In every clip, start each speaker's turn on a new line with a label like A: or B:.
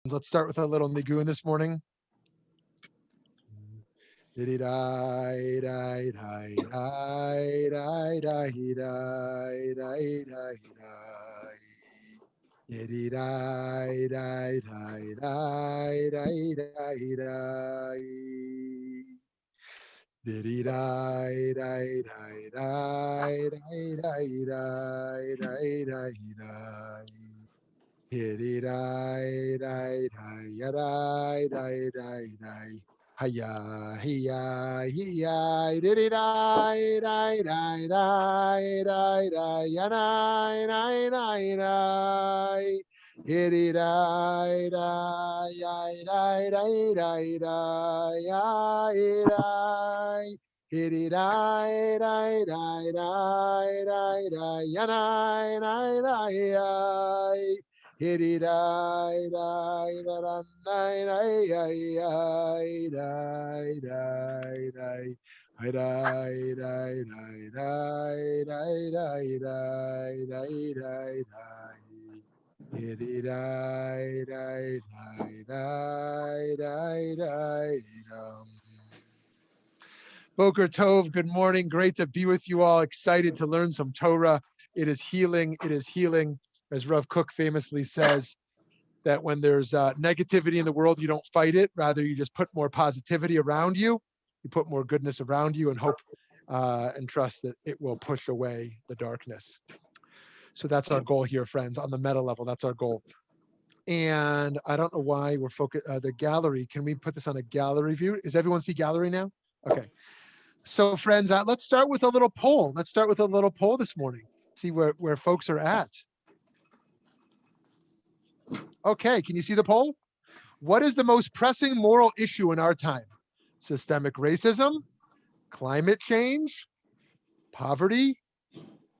A: Let's start with a little nigun this morning. Boker Tov, good morning. Great to be with you all. Excited to learn some Torah. It is healing. It is healing. As Rav Kook famously says, that when there's negativity in the world, you don't fight it. Rather, you just put more positivity around you. You put more goodness around you and hope and trust that it will push away the darkness. So that's our goal here, friends, on the meta level. That's our goal. And I don't know why we're focused. The gallery, can we put this on a gallery view? Does everyone see gallery now? Okay. So friends, let's start with a little poll. Let's start with a little poll this morning. See where folks are at. Okay, can you see the poll? What is the most pressing moral issue in our time? Systemic racism, climate change, poverty,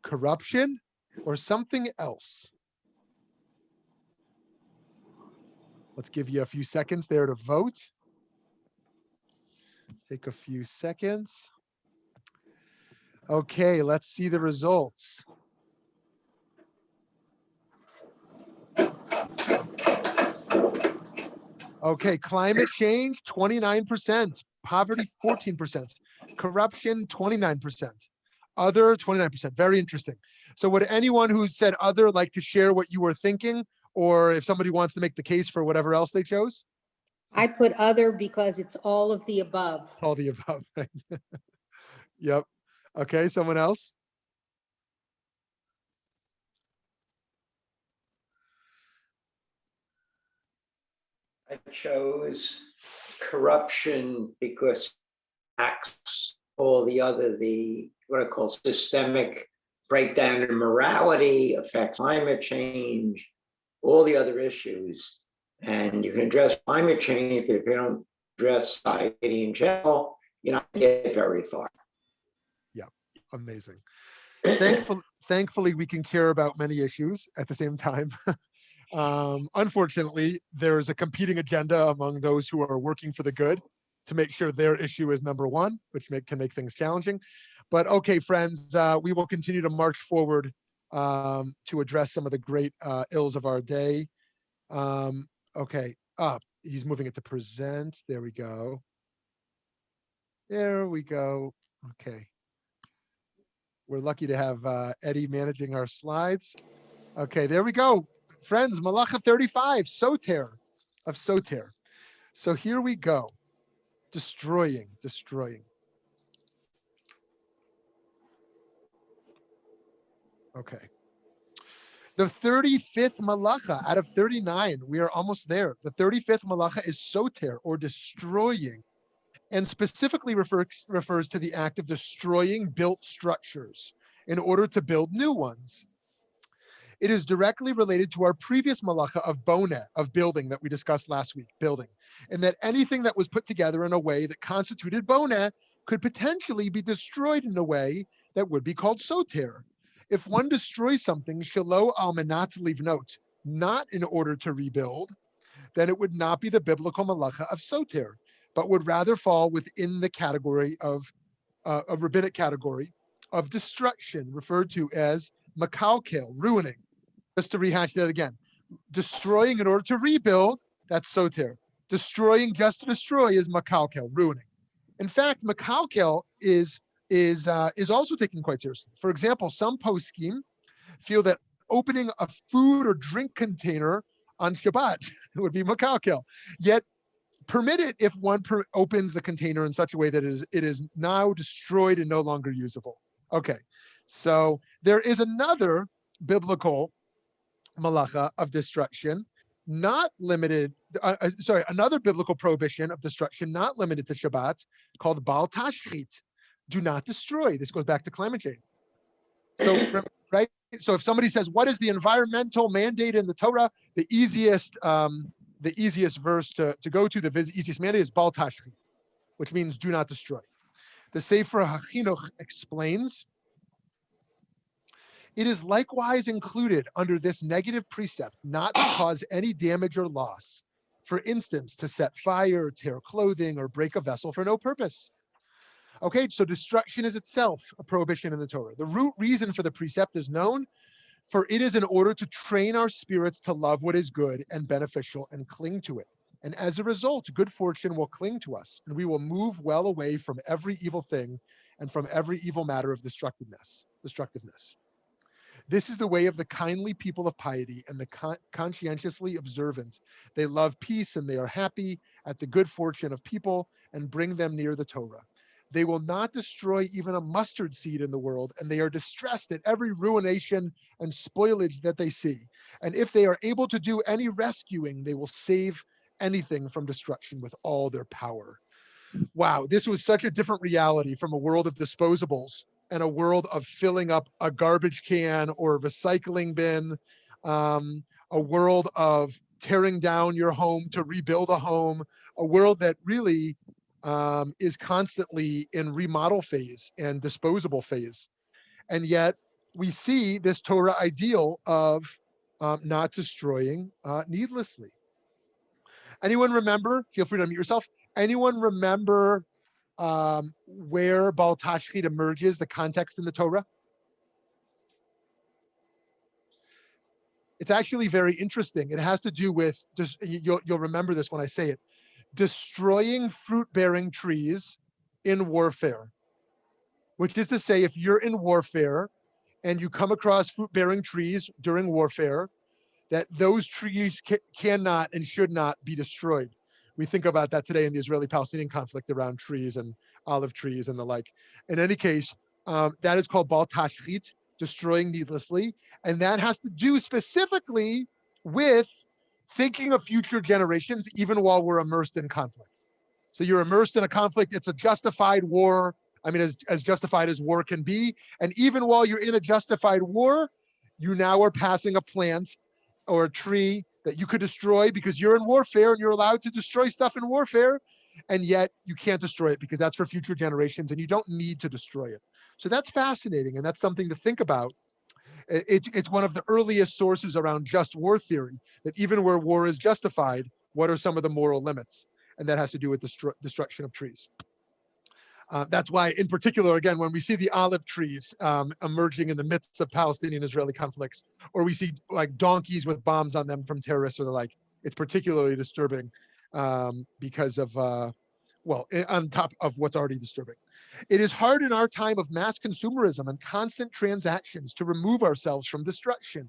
A: corruption, or something else? Let's give you a few seconds there to vote. Take a few seconds. Okay, let's see the results. Okay, climate change, 29%, poverty, 14%, corruption, 29%, other, 29%. Very interesting. So would anyone who said other like to share what you were thinking, or if somebody wants to make the case for whatever else they chose?
B: I put other because it's all of the above.
A: All the above. Yep. Okay, someone else?
C: I chose corruption because acts all the other, what I call systemic breakdown in morality, affects climate change, all the other issues. And you can address climate change, but if you don't address society in general, you're not going to get very far.
A: Yeah, amazing. Thankfully, we can care about many issues at the same time. Unfortunately, there is a competing agenda among those who are working for the good to make sure their issue is number one, which can make things challenging. But okay, friends, we will continue to march forward to address some of the great ills of our day. Okay, he's moving it to present. There we go. There we go. Okay. We're lucky to have Eddie managing our slides. Okay, there we go. Friends, Malacha 35, Sotair of Sotair. So here we go. Destroying. Okay. The 35th Malacha out of 39, we are almost there. The 35th Malacha is Sotair, or destroying, and specifically refers to the act of destroying built structures in order to build new ones. It is directly related to our previous malacha of boneh, of building, that we discussed last week, building, and that anything that was put together in a way that constituted boneh could potentially be destroyed in a way that would be called soter. If one destroys something, shelo al menat livnot, not in order to rebuild, then it would not be the biblical malacha of soter, but would rather fall within the category of a rabbinic category of destruction, referred to as makalkel, ruining. Just to rehash that again, destroying in order to rebuild That's soter. Destroying just to destroy is makalkel, ruining. In fact, makalkel is also taken quite seriously. For example, some poskim feel that opening a food or drink container on Shabbat would be makalkel, yet permit it if one opens the container in such a way that it is now destroyed and no longer usable. Okay, so there is another biblical malacha of destruction, not limited, another biblical prohibition of destruction, not limited to Shabbat, called Bal Tashchit, do not destroy. This goes back to climate change. So, right? So if somebody says, what is the environmental mandate in the Torah? The easiest verse to go to, the easiest mandate is Bal Tashchit, which means do not destroy. The Sefer HaChinuch explains, it is likewise included under this negative precept not to cause any damage or loss. For instance, to set fire, tear clothing, or break a vessel for no purpose. Okay, so destruction is itself a prohibition in the Torah. The root reason for the precept is known, for it is in order to train our spirits to love what is good and beneficial and cling to it. And as a result, good fortune will cling to us, and we will move well away from every evil thing and from every evil matter of destructiveness. This is the way of the kindly people of piety and the conscientiously observant. They love peace and they are happy at the good fortune of people and bring them near the Torah. They will not destroy even a mustard seed in the world, and they are distressed at every ruination and spoilage that they see. And if they are able to do any rescuing, they will save anything from destruction with all their power. Wow, this was such a different reality from a world of disposables and a world of filling up a garbage can or a recycling bin, a world of tearing down your home to rebuild a home, a world that really is constantly in remodel phase and disposable phase. And yet we see this Torah ideal of not destroying needlessly. Anyone remember, feel free to unmute yourself, anyone remember where Bal Tashchit emerges, the context in the Torah? It's actually very interesting. It has to do with, you'll remember this when I say it, destroying fruit-bearing trees in warfare. Which is to say, if you're in warfare and you come across fruit-bearing trees during warfare, that those trees cannot and should not be destroyed. We think about that today in the Israeli-Palestinian conflict around trees and olive trees and the like. In any case, that is called Bal Tashchit, destroying needlessly. And that has to do specifically with thinking of future generations, even while we're immersed in conflict. So you're immersed in a conflict, it's a justified war. I mean, as justified as war can be. And even while you're in a justified war, you now are passing a plant or a tree that you could destroy because you're in warfare and you're allowed to destroy stuff in warfare. And yet you can't destroy it because that's for future generations and you don't need to destroy it. So that's fascinating. And that's something to think about. It's one of the earliest sources around just war theory, that even where war is justified, what are some of the moral limits? And that has to do with destruction of trees. That's why, in particular, again, when we see the olive trees emerging in the midst of Palestinian-Israeli conflicts, or we see like donkeys with bombs on them from terrorists or the like, it's particularly disturbing because of, on top of what's already disturbing. It is hard in our time of mass consumerism and constant transactions to remove ourselves from destruction.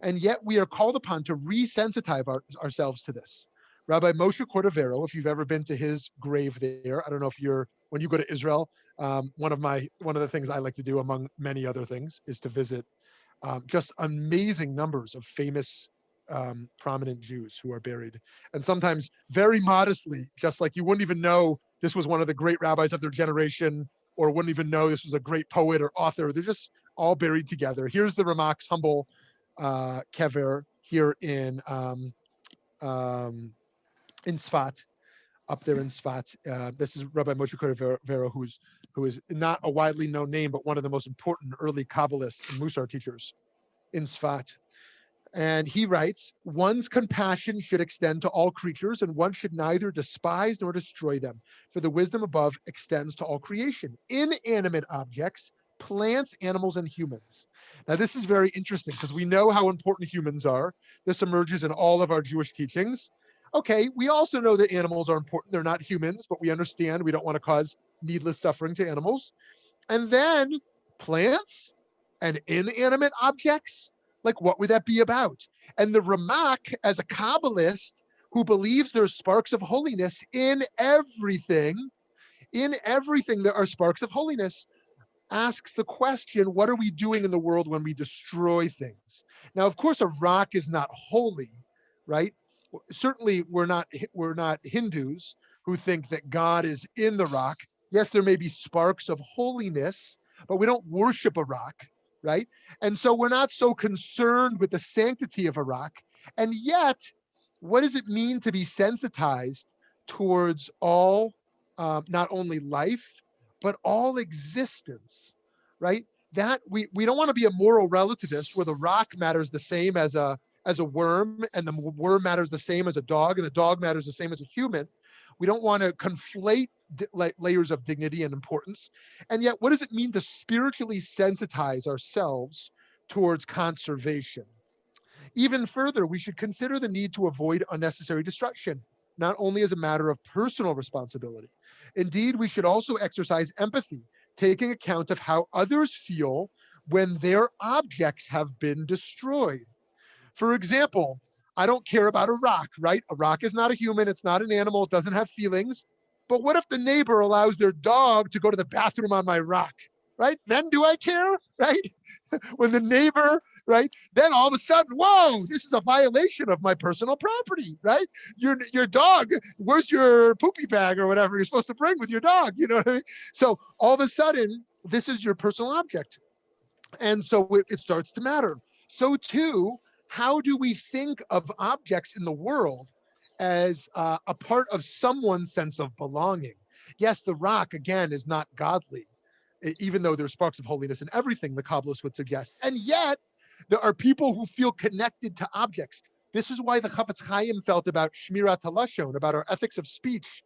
A: And yet we are called upon to resensitize ourselves to this. Rabbi Moshe Cordovero, if you've ever been to his grave there, I don't know if when you go to Israel, one of the things I like to do, among many other things, is to visit just amazing numbers of famous, prominent Jews who are buried. And sometimes very modestly, just like you wouldn't even know this was one of the great rabbis of their generation, or wouldn't even know this was a great poet or author. They're just all buried together. Here's the Ramak's humble kever here in Sfat, up there in Sfat. This is Rabbi Moshe Cordovero, who is not a widely known name, but one of the most important early Kabbalists and Musar teachers in Sfat. And he writes, one's compassion should extend to all creatures, and one should neither despise nor destroy them, for the wisdom above extends to all creation, inanimate objects, plants, animals, and humans. Now, this is very interesting because we know how important humans are. This emerges in all of our Jewish teachings. Okay, we also know that animals are important. They're not humans, but we understand we don't want to cause needless suffering to animals. And then plants and inanimate objects, like what would that be about? And the Ramak, as a Kabbalist who believes there's sparks of holiness in everything there are sparks of holiness, asks the question, what are we doing in the world when we destroy things? Now, of course, a rock is not holy, right? Certainly we're not Hindus who think that God is in the rock. Yes, there may be sparks of holiness, but we don't worship a rock, right? And so we're not so concerned with the sanctity of a rock. And yet, what does it mean to be sensitized towards all, not only life, but all existence, right? That we don't want to be a moral relativist where the rock matters the same as a worm, and the worm matters the same as a dog, and the dog matters the same as a human. We don't want to conflate layers of dignity and importance. And yet, what does it mean to spiritually sensitize ourselves towards conservation? Even further, we should consider the need to avoid unnecessary destruction, not only as a matter of personal responsibility. Indeed, we should also exercise empathy, taking account of how others feel when their objects have been destroyed. For example, I don't care about a rock, right? A rock is not a human, it's not an animal, it doesn't have feelings. But what if the neighbor allows their dog to go to the bathroom on my rock, right? Then do I care, right? When the neighbor, right? Then all of a sudden, whoa, this is a violation of my personal property, right? Your dog, where's your poopy bag or whatever you're supposed to bring with your dog? You know what I mean? So all of a sudden, this is your personal object. And so it starts to matter. So too, how do we think of objects in the world as a part of someone's sense of belonging? Yes, the rock, again, is not godly, even though there's sparks of holiness in everything, the Kabbalists would suggest. And yet, there are people who feel connected to objects. This is why the Chafetz Chaim felt about Shmirat HaLashon, about our ethics of speech,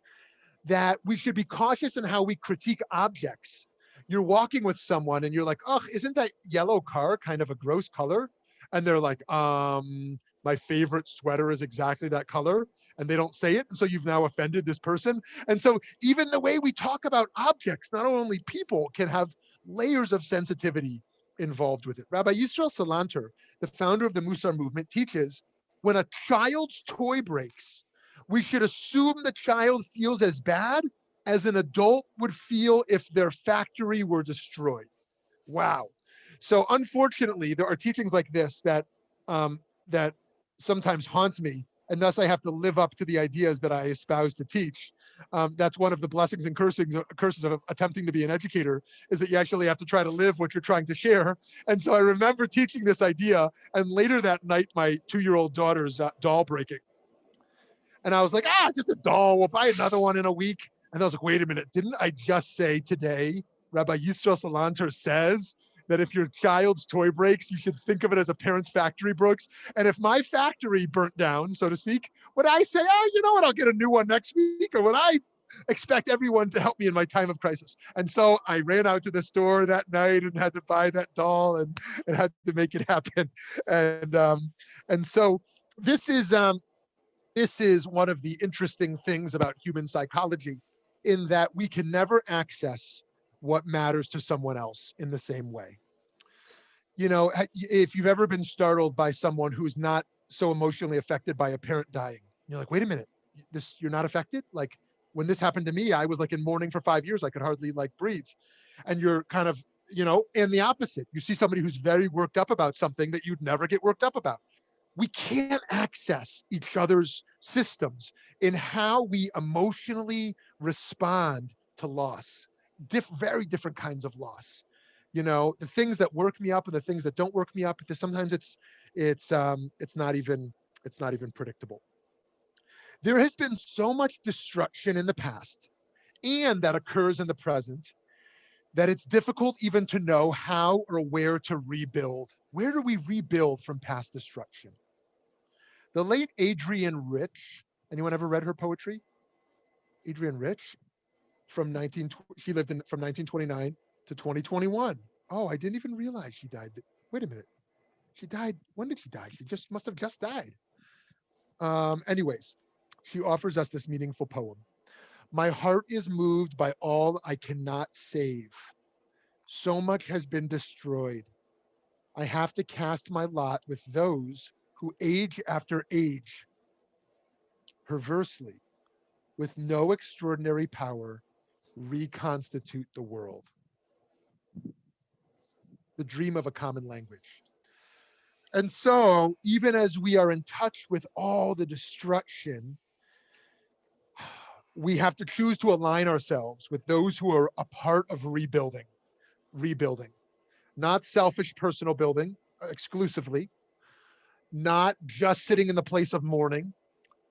A: that we should be cautious in how we critique objects. You're walking with someone and you're like, oh, isn't that yellow car kind of a gross color? And they're like, my favorite sweater is exactly that color. And they don't say it. And so you've now offended this person. And so even the way we talk about objects, not only people, can have layers of sensitivity involved with it. Rabbi Yisrael Salanter, the founder of the Musar movement, teaches when a child's toy breaks, we should assume the child feels as bad as an adult would feel if their factory were destroyed. Wow. So unfortunately, there are teachings like this that sometimes haunt me, and thus I have to live up to the ideas that I espouse to teach. That's one of the blessings and curses of attempting to be an educator, is that you actually have to try to live what you're trying to share. And so I remember teaching this idea, and later that night, my 2-year-old daughter's doll breaking. And I was like, just a doll. We'll buy another one in a week. And I was like, wait a minute. Didn't I just say today, Rabbi Yisrael Salanter says that if your child's toy breaks, you should think of it as a parent's factory breaks. And if my factory burnt down, so to speak, would I say, you know what, I'll get a new one next week? Or would I expect everyone to help me in my time of crisis? And so I ran out to the store that night and had to buy that doll and had to make it happen. And so this is one of the interesting things about human psychology, in that we can never access what matters to someone else in the same way. You know, if you've ever been startled by someone who's not so emotionally affected by a parent dying, you're like, wait a minute, you're not affected? Like, when this happened to me, I was like in mourning for 5 years. I could hardly like breathe. And you're kind of, and the opposite. You see somebody who's very worked up about something that you'd never get worked up about. We can't access each other's systems in how we emotionally respond to loss. Very different kinds of loss. The things that work me up and the things that don't work me up, because sometimes it's not even predictable. There has been so much destruction in the past, and that occurs in the present, that it's difficult even to know how or where to rebuild. Where do we rebuild from past destruction? The late Adrienne Rich, anyone ever read her poetry? Adrienne Rich, she lived from 1929 to 2021. Oh, I didn't even realize she died. Wait a minute. She died. When did she die? She must have just died. Anyways, she offers us this meaningful poem. My heart is moved by all I cannot save. So much has been destroyed. I have to cast my lot with those who age after age, perversely, with no extraordinary power, reconstitute the world. The dream of a common language. And so, even as we are in touch with all the destruction, we have to choose to align ourselves with those who are a part of rebuilding, not selfish personal building exclusively, not just sitting in the place of mourning,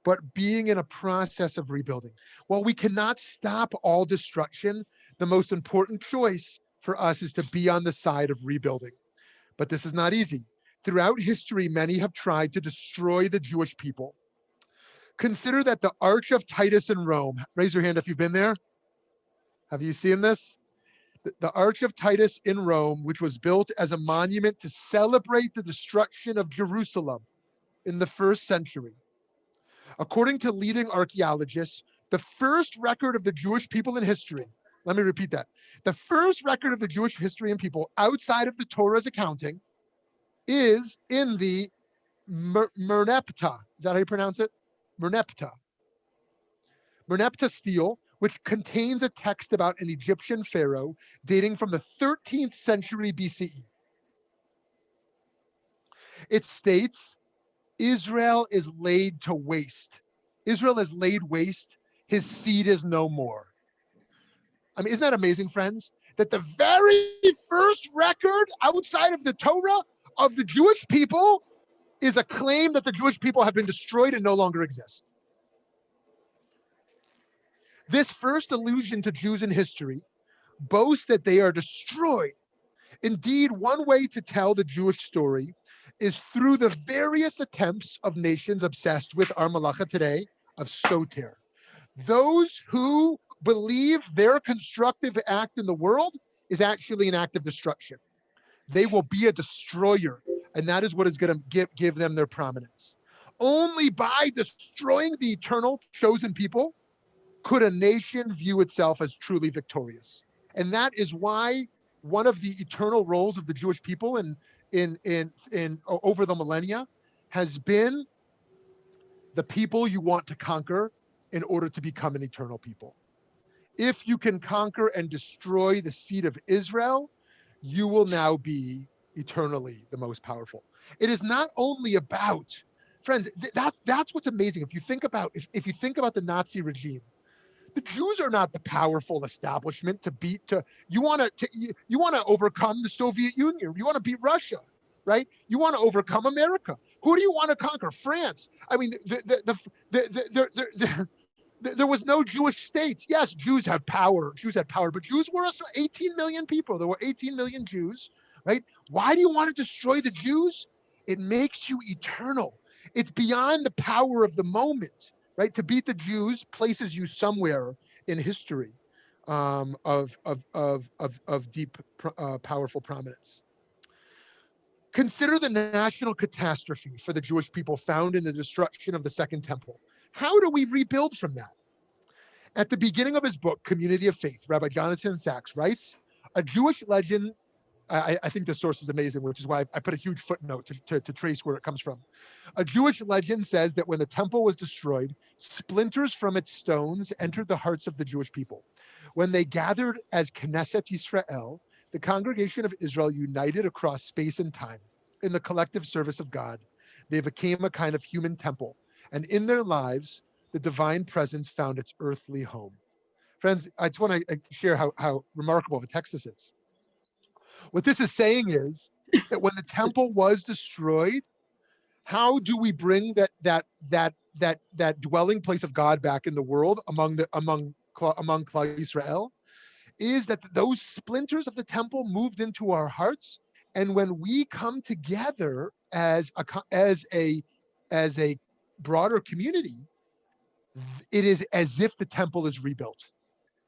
A: but being in a process of rebuilding. While we cannot stop all destruction, the most important choice for us is to be on the side of rebuilding. But this is not easy. Throughout history, many have tried to destroy the Jewish people. Consider that the Arch of Titus in Rome, raise your hand if you've been there. Have you seen this? The Arch of Titus in Rome, which was built as a monument to celebrate the destruction of Jerusalem in the 1st century. According to leading archaeologists, the first record of the Jewish people in history, let me repeat that. The first record of the Jewish history and people outside of the Torah's accounting is in the Merneptah. Is that how you pronounce it? Merneptah. Merneptah stele, which contains a text about an Egyptian pharaoh dating from the 13th century BCE. It states, Israel is laid to waste. Israel is laid waste. His seed is no more. I mean, isn't that amazing, friends? That the very first record outside of the Torah of the Jewish people is a claim that the Jewish people have been destroyed and no longer exist. This first allusion to Jews in history boasts that they are destroyed. Indeed, one way to tell the Jewish story is through the various attempts of nations obsessed with our melachot today of Sotair. Those who believe their constructive act in the world is actually an act of destruction. They will be a destroyer, and that is what is going to give them their prominence. Only by destroying the eternal chosen people could a nation view itself as truly victorious. And that is why one of the eternal roles of the Jewish people in over the millennia has been the people you want to conquer in order to become an eternal people. If you can conquer and destroy the seed of Israel, you will now be eternally the most powerful. It is not only about, friends, that's what's amazing. If you think about the Nazi regime, the Jews are not the powerful establishment to beat. You want to overcome the Soviet Union. You want to beat Russia, right? You want to overcome America. Who do you want to conquer? France. I mean, there was no Jewish states. Yes, Jews have power. Jews had power, but Jews were also 18 million people. There were 18 million Jews, right? Why do you want to destroy the Jews? It makes you eternal. It's beyond the power of the moment. Right, to beat the Jews places you somewhere in history of deep, powerful prominence. Consider the national catastrophe for the Jewish people found in the destruction of the Second Temple. How do we rebuild from that? At the beginning of his book, Community of Faith, Rabbi Jonathan Sachs writes, a Jewish legend. I think the source is amazing, which is why I put a huge footnote to trace where it comes from. A Jewish legend says that when the temple was destroyed, splinters from its stones entered the hearts of the Jewish people. When they gathered as Knesset Yisrael, the congregation of Israel united across space and time in the collective service of God. They became a kind of human temple, and in their lives, the divine presence found its earthly home. Friends, I just want to share how remarkable of a text this is. What this is saying is that when the temple was destroyed, how do we bring that dwelling place of God back in the world among Klal Yisrael? Is that those splinters of the temple moved into our hearts, and when we come together as a broader community, it is as if the temple is rebuilt.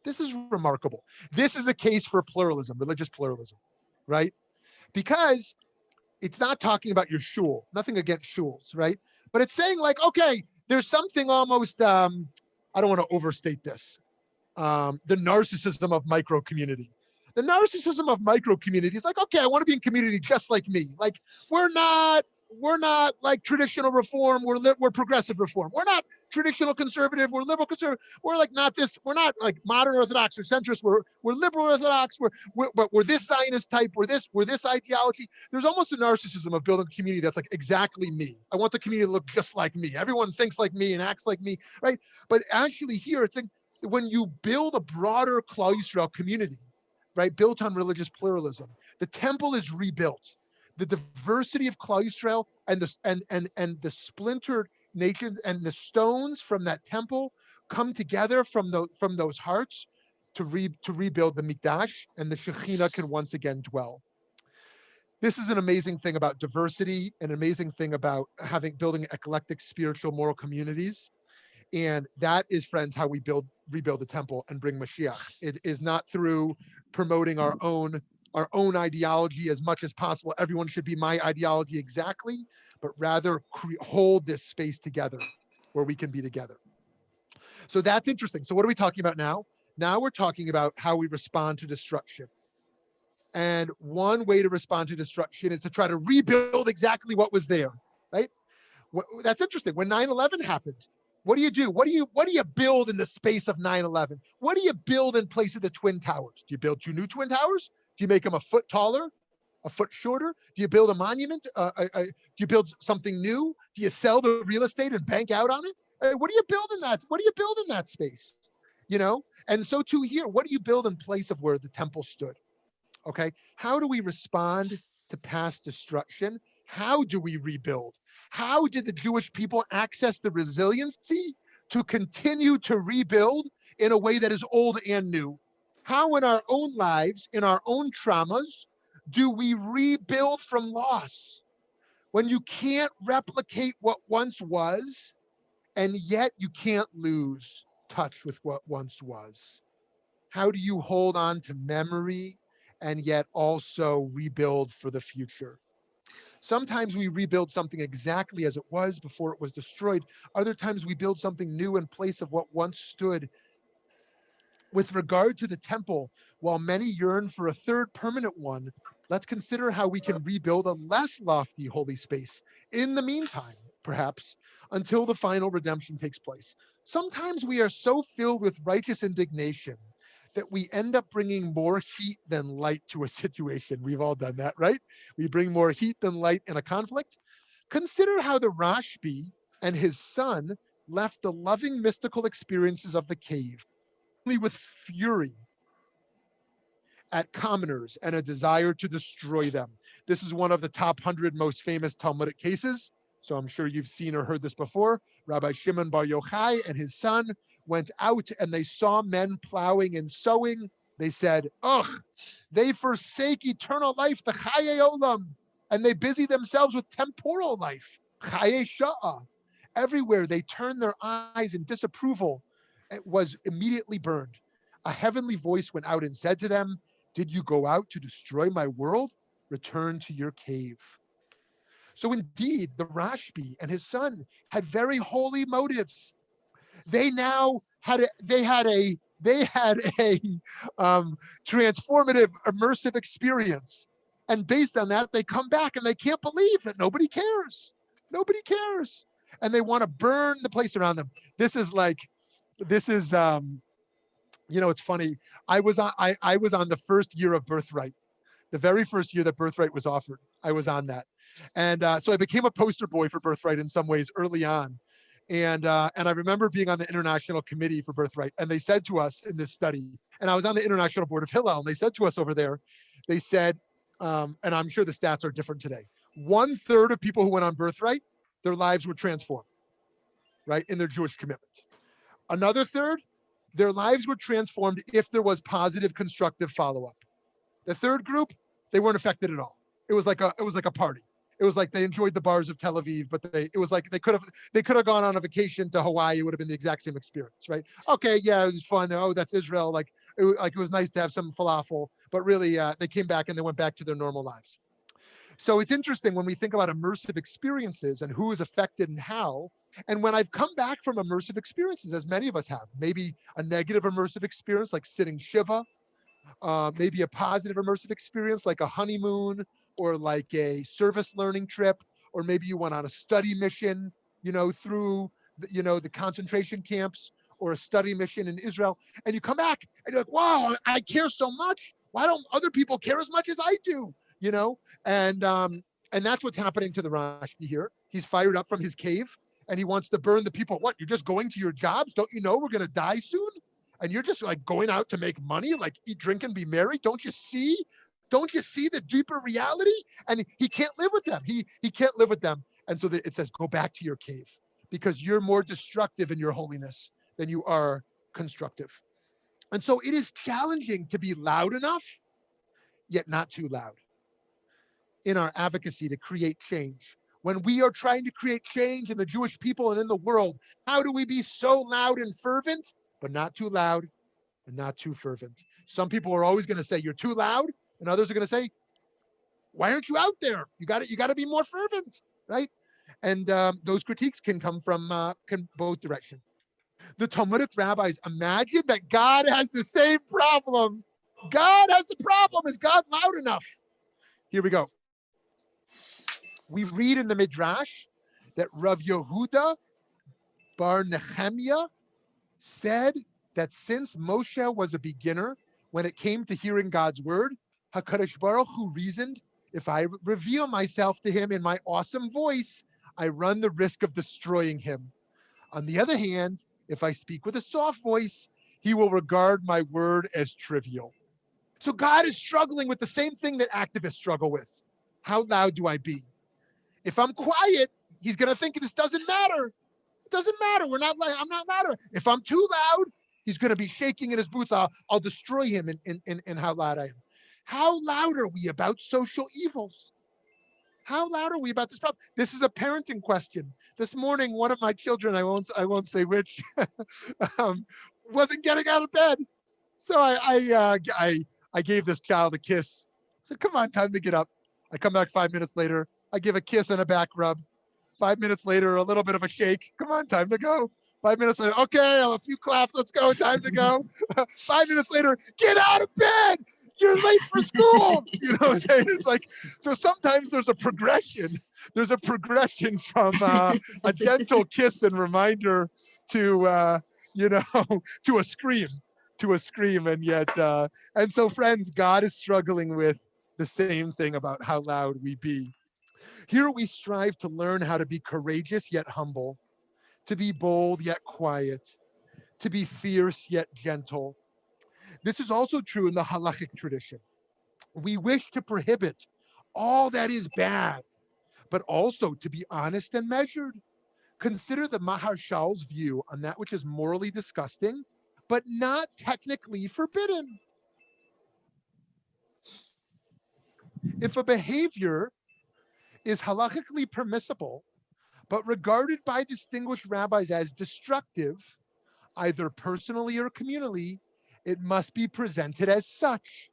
A: This is remarkable. This is a case for pluralism, religious pluralism, right? Because it's not talking about your shul, nothing against shuls, right? But it's saying like, okay, there's something almost, I don't want to overstate this, the narcissism of micro community. The narcissism of micro community is like, okay, I want to be in community just like me. Like we're not like traditional reform. We're progressive reform. We're not traditional conservative. We're liberal conservative. We're like not this. We're not like modern Orthodox or centrist. We're liberal Orthodox. We're this Zionist type. We're this ideology. There's almost a narcissism of building a community that's like exactly me. I want the community to look just like me. Everyone thinks like me and acts like me, right? But actually here it's like when you build a broader Klal Yisrael community, right, built on religious pluralism, the temple is rebuilt. The diversity of Klal Yisrael and the splintered nature and the stones from that temple come together from those hearts to rebuild the Mikdash, and the Shekhinah can once again dwell. This is an amazing thing about diversity, an amazing thing about building eclectic spiritual moral communities. And that is, friends, how we rebuild the temple and bring Mashiach. It is not through promoting our own ideology as much as possible. Everyone should be my ideology exactly, but rather hold this space together where we can be together. So that's interesting. So what are we talking about now? Now we're talking about how we respond to destruction. And one way to respond to destruction is to try to rebuild exactly what was there, right? That's interesting. When 9/11 happened, what do you do? What do you build in the space of 9/11? What do you build in place of the Twin Towers? Do you build 2 new Twin Towers? Do you make them a foot taller, a foot shorter? Do you build a monument? Do you build something new? Do you sell the real estate and bank out on it? What do you build in that? What do you build in that space? You know? And so too here, what do you build in place of where the temple stood? Okay. How do we respond to past destruction? How do we rebuild? How did the Jewish people access the resiliency to continue to rebuild in a way that is old and new? How in our own lives, in our own traumas, do we rebuild from loss? When you can't replicate what once was, and yet you can't lose touch with what once was. How do you hold on to memory and yet also rebuild for the future? Sometimes we rebuild something exactly as it was before it was destroyed. Other times we build something new in place of what once stood. With regard to the temple, while many yearn for a third permanent one, let's consider how we can rebuild a less lofty holy space in the meantime, perhaps, until the final redemption takes place. Sometimes we are so filled with righteous indignation that we end up bringing more heat than light to a situation. We've all done that, right? We bring more heat than light in a conflict. Consider how the Rashbi and his son left the loving mystical experiences of the cave only with fury at commoners and a desire to destroy them. This is one of the top 100 most famous Talmudic cases. So I'm sure you've seen or heard this before. Rabbi Shimon Bar Yochai and his son went out and they saw men plowing and sowing. They said, ugh, they forsake eternal life, the Chaye Olam, and they busy themselves with temporal life, Chaye Sha'ah. Everywhere they turned their eyes in disapproval. It was immediately burned. A heavenly voice went out and said to them, did you go out to destroy my world? Return to your cave. So indeed, the Rashbi and his son had very holy motives. They now had a transformative, immersive experience, and based on that, they come back and they can't believe that nobody cares. Nobody cares, and they want to burn the place around them. This is it's funny. I was on the first year of Birthright. The very first year that Birthright was offered, I was on that. And so I became a poster boy for Birthright in some ways early on. And I remember being on the international committee for Birthright. And they said to us in this study, and I was on the international board of Hillel, and they said to us over there, they said, and I'm sure the stats are different today, 1/3 of people who went on Birthright, their lives were transformed, right, in their Jewish commitment. Another third, their lives were transformed if there was positive, constructive follow-up. The third group, they weren't affected at all. It was like a party. It was like they enjoyed the bars of Tel Aviv, but it was like they could have gone on a vacation to Hawaii. It would have been the exact same experience, right? Okay, yeah, it was fun. Oh, that's Israel. It was nice to have some falafel, but really, they came back and they went back to their normal lives. So it's interesting when we think about immersive experiences and who is affected and how. And when I've come back from immersive experiences, as many of us have, maybe a negative immersive experience like sitting Shiva, maybe a positive immersive experience like a honeymoon or like a service learning trip, or maybe you went on a study mission, through the concentration camps, or a study mission in Israel, and you come back and you're like, wow, I care so much. Why don't other people care as much as I do? And that's what's happening to the Rashbi here. He's fired up from his cave and he wants to burn the people. What? You're just going to your jobs? Don't you know we're going to die soon? And you're just like going out to make money, like eat, drink, and be merry. Don't you see? Don't you see the deeper reality? And he can't live with them. He can't live with them. And so it says, go back to your cave because you're more destructive in your holiness than you are constructive. And so it is challenging to be loud enough, yet not too loud in our advocacy to create change. When we are trying to create change in the Jewish people and in the world, how do we be so loud and fervent, but not too loud and not too fervent? Some people are always going to say you're too loud, and others are going to say, why aren't you out there? You got to be more fervent, right? And those critiques can come from both directions. The Talmudic rabbis imagine that God has the same problem. God has the problem. Is God loud enough? Here we go. We read in the Midrash that Rav Yehuda bar Nehemiah said that since Moshe was a beginner, when it came to hearing God's word, HaKadosh Baruch Hu reasoned, if I reveal myself to him in my awesome voice, I run the risk of destroying him. On the other hand, if I speak with a soft voice, he will regard my word as trivial. So God is struggling with the same thing that activists struggle with. How loud do I be? If I'm quiet, he's going to think this doesn't matter. It doesn't matter. I'm not louder. If I'm too loud, he's going to be shaking in his boots. I'll destroy him in how loud I am. How loud are we about social evils? How loud are we about this problem? This is a parenting question. This morning, one of my children, I won't say which, wasn't getting out of bed. So I gave this child a kiss. I said, come on, time to get up. I come back 5 minutes later. I give a kiss and a back rub. 5 minutes later, a little bit of a shake. Come on, time to go. 5 minutes later, okay, a few claps. Let's go. Time to go. 5 minutes later, get out of bed. You're late for school. You know what I'm saying? It's like, so sometimes there's a progression. There's a progression from a gentle kiss and reminder to, to a scream. And yet, and so friends, God is struggling with the same thing about how loud we be. Here we strive to learn how to be courageous yet humble, to be bold yet quiet, to be fierce yet gentle. This is also true in the halachic tradition. We wish to prohibit all that is bad, but also to be honest and measured. Consider the Maharshal's view on that which is morally disgusting, but not technically forbidden. If a behavior is halachically permissible, but regarded by distinguished rabbis as destructive, either personally or communally, it must be presented as such,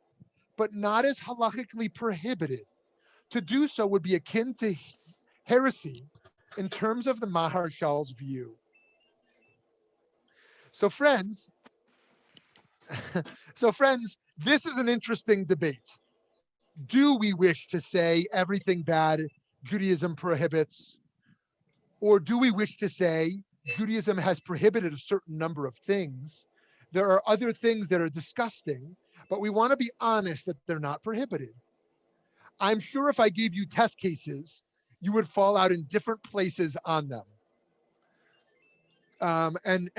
A: but not as halachically prohibited. To do so would be akin to heresy in terms of the Maharshal's view. So friends, this is an interesting debate. Do we wish to say everything bad Judaism prohibits? Or do we wish to say Judaism has prohibited a certain number of things? There are other things that are disgusting, but we want to be honest that they're not prohibited. I'm sure if I gave you test cases, you would fall out in different places on them. And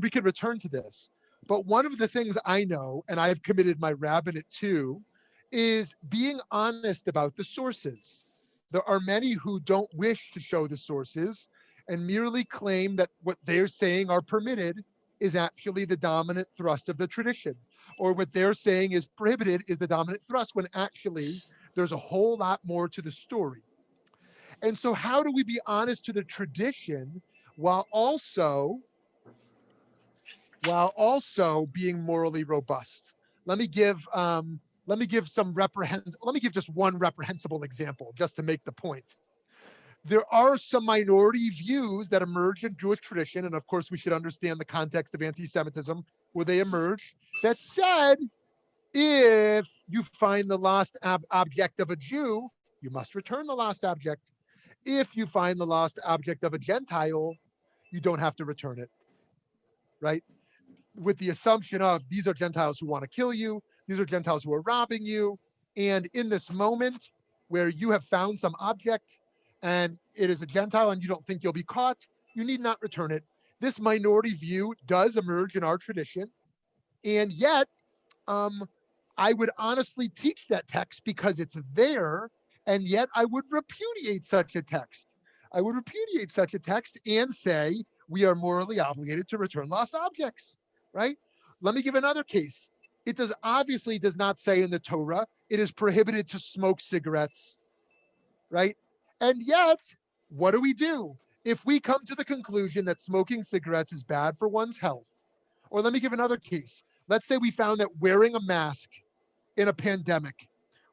A: we could return to this. But one of the things I know, and I've committed my rabbinate to, is being honest about the sources. There are many who don't wish to show the sources and merely claim that what they're saying are permitted is actually the dominant thrust of the tradition, or what they're saying is prohibited is the dominant thrust, when actually there's a whole lot more to the story. And so how do we be honest to the tradition while also being morally robust? Let me give let me give just one reprehensible example just to make the point. There are some minority views that emerge in Jewish tradition, and of course we should understand the context of anti-Semitism where they emerge, that said, if you find the lost object of a Jew, you must return the lost object. If you find the lost object of a Gentile, you don't have to return it, right? With the assumption of these are Gentiles who want to kill you, these are Gentiles who are robbing you, and in this moment where you have found some object and it is a Gentile and you don't think you'll be caught, you need not return it. This minority view does emerge in our tradition, and yet I would honestly teach that text because it's there, and yet I would repudiate such a text. I would repudiate such a text and say we are morally obligated to return lost objects, right? Let me give another case. It obviously does not say in the Torah, it is prohibited to smoke cigarettes, right? And yet, what do? If we come to the conclusion that smoking cigarettes is bad for one's health, or let me give another case. Let's say we found that wearing a mask in a pandemic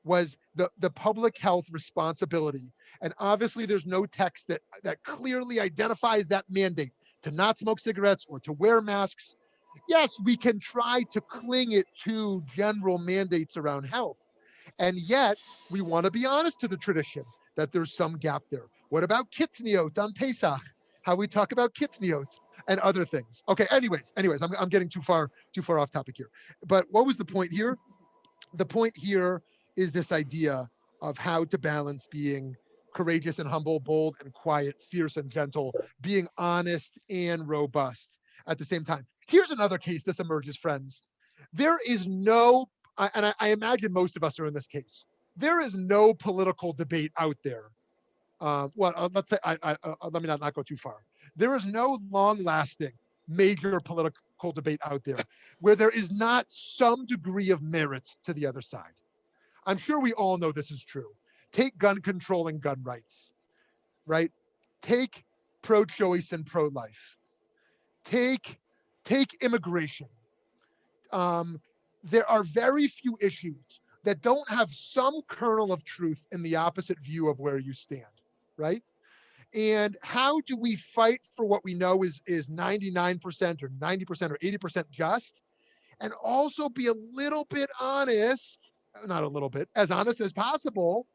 A: was the public health responsibility. And obviously there's no text that clearly identifies that mandate to not smoke cigarettes or to wear masks. Yes, we can try to cling it to general mandates around health. And yet we want to be honest to the tradition that there's some gap there. What about kitniot on Pesach? How we talk about kitniot and other things. Okay, anyways, I'm getting too far off topic here. But what was the point here? The point here is this idea of how to balance being courageous and humble, bold and quiet, fierce and gentle, being honest and robust at the same time. Here's another case this emerges, friends. There is no, and I imagine most of us are in this case, there is no political debate out there. Let's say, let me not go too far. There is no long-lasting major political debate out there where there is not some degree of merit to the other side. I'm sure we all know this is true. Take gun control and gun rights, right? Take pro-choice and pro-life. Take immigration. There are very few issues that don't have some kernel of truth in the opposite view of where you stand, right? And how do we fight for what we know is 99% or 90% or 80% just, and also be a little bit honest, not a little bit, as honest as possible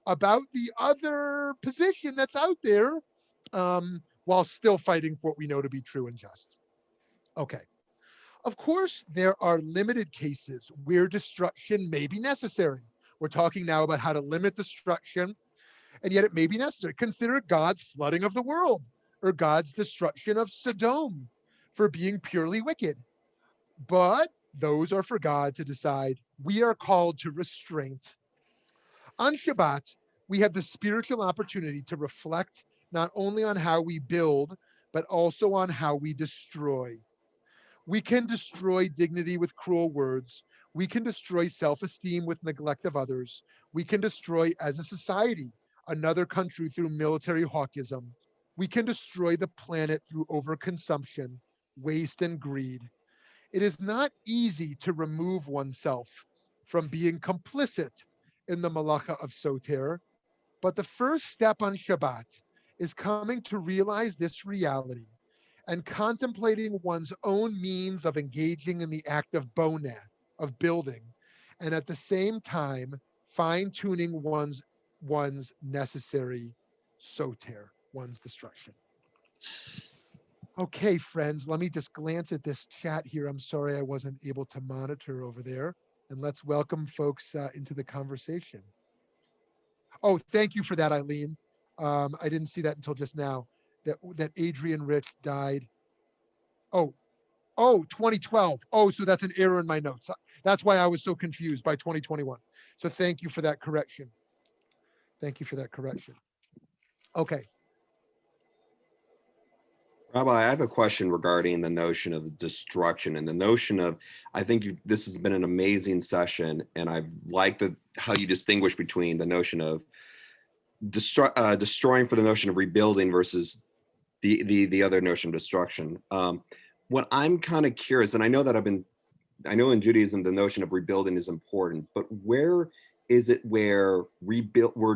A: about the other position that's out there, while still fighting for what we know to be true and just. Okay. Of course, there are limited cases where destruction may be necessary. We're talking now about how to limit destruction, and yet it may be necessary. Consider God's flooding of the world or God's destruction of Sodom for being purely wicked. But those are for God to decide. We are called to restraint. On Shabbat, we have the spiritual opportunity to reflect not only on how we build, but also on how we destroy. We can destroy dignity with cruel words. We can destroy self-esteem with neglect of others. We can destroy, as a society, another country through military hawkism. We can destroy the planet through overconsumption, waste, and greed. It is not easy to remove oneself from being complicit in the malacha of Sotair, but the first step on Shabbat is coming to realize this reality and contemplating one's own means of engaging in the act of boneh, of building, and at the same time fine-tuning one's necessary Sotair, one's destruction. Okay, friends, let me just glance at this chat here. I'm sorry I wasn't able to monitor over there. And let's welcome folks into the conversation. Oh, thank you for that, Eileen. I didn't see that until just now, that Adrian Rich died. Oh, 2012. Oh, so that's an error in my notes. That's why I was so confused by 2021. So thank you for that correction. Thank you for that correction. Okay.
D: Rabbi, I have a question regarding the notion of destruction and the notion of, I think this has been an amazing session, and I've liked how you distinguish between the notion of destroying for the notion of rebuilding versus the other notion of destruction. What I'm kind of curious, and I know that I've been I know in Judaism, the notion of rebuilding is important, but where is it where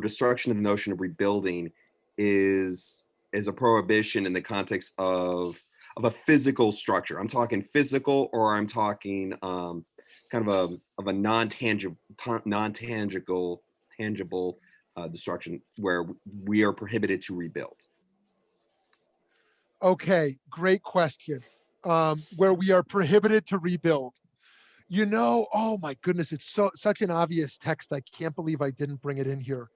D: destruction of the notion of rebuilding is a prohibition in the context of a physical structure? I'm talking physical, or I'm talking kind of a non-tangible tangible destruction where we are prohibited to rebuild.
A: Okay, great question. Where we are prohibited to rebuild. Oh my goodness, it's such an obvious text. I can't believe I didn't bring it in here.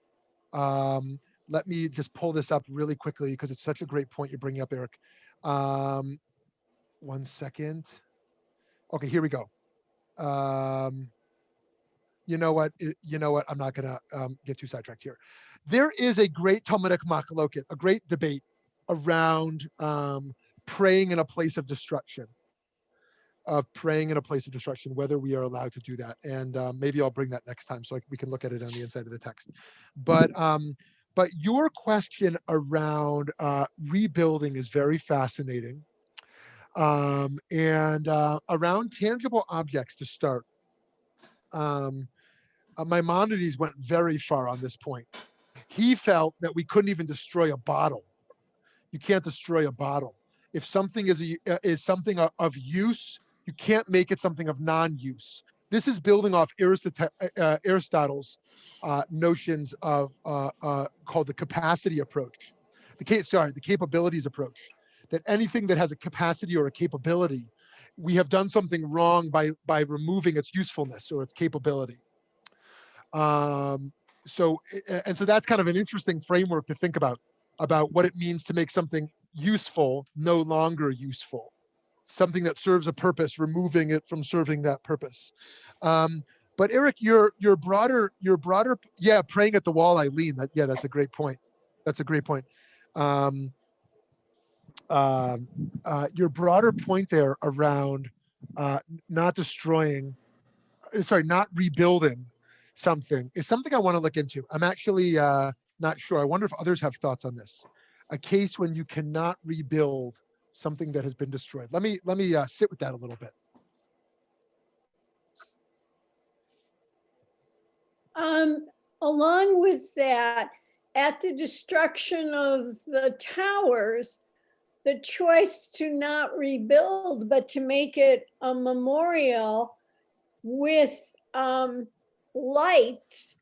A: Let me just pull this up really quickly because it's such a great point you're bringing up, Eric. 1 second. Okay, here we go. You know what? I'm not gonna get too sidetracked here. There is a great Talmudic machloket, a great debate around praying in a place of destruction. Whether we are allowed to do that. And maybe I'll bring that next time so we can look at it on the inside of the text. But your question around rebuilding is very fascinating. And around tangible objects to start, Maimonides went very far on this point. He felt that we couldn't even destroy a bottle. You can't destroy a bottle. If something is something of use, you can't make it something of non-use. This is building off Aristotle's notions of called the capacity approach, the capabilities approach. That anything that has a capacity or a capability, we have done something wrong by removing its usefulness or its capability. So that's kind of an interesting framework to think about what it means to make something useful no longer useful, something that serves a purpose, removing it from serving that purpose. But Eric, your broader, praying at the wall, Eileen, that's a great point. Your broader point there around not rebuilding something is something I want to look into. I'm actually not sure. I wonder if others have thoughts on this. A case when you cannot rebuild something that has been destroyed. Let me sit with that a little bit.
E: Along with that, at the destruction of the towers, the choice to not rebuild, but to make it a memorial with lights,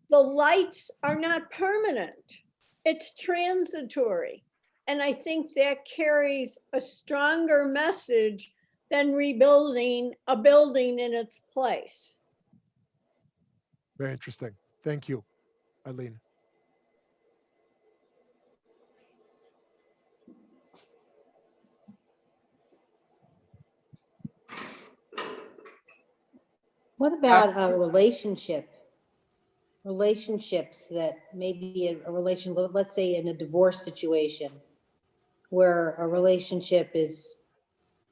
E: the lights are not permanent. It's transitory. And I think that carries a stronger message than rebuilding a building in its place.
A: Very interesting. Thank you, Eileen.
B: What about a relationships that maybe a relation, let's say in a divorce situation where a relationship is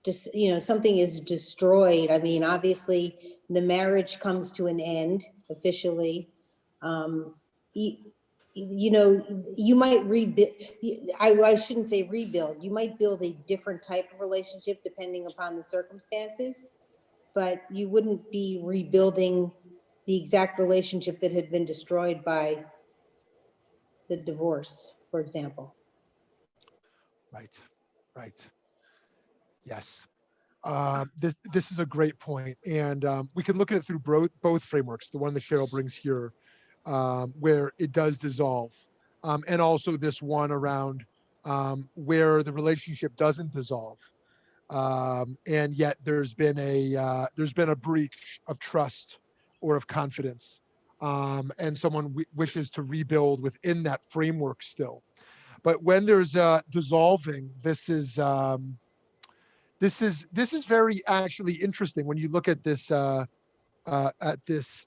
B: just, something is destroyed. I mean, obviously the marriage comes to an end officially. You might rebuild, I shouldn't say rebuild, you might build a different type of relationship depending upon the circumstances, but you wouldn't be rebuilding the exact relationship that had been destroyed by the divorce, for example.
A: Right. Yes. This is a great point. And we can look at it through both frameworks, the one that Cheryl brings here, where it does dissolve, and also this one around where the relationship doesn't dissolve. And yet there's been a breach of trust or of confidence, and someone wishes to rebuild within that framework still. But when there's dissolving, this is very actually interesting when you look at this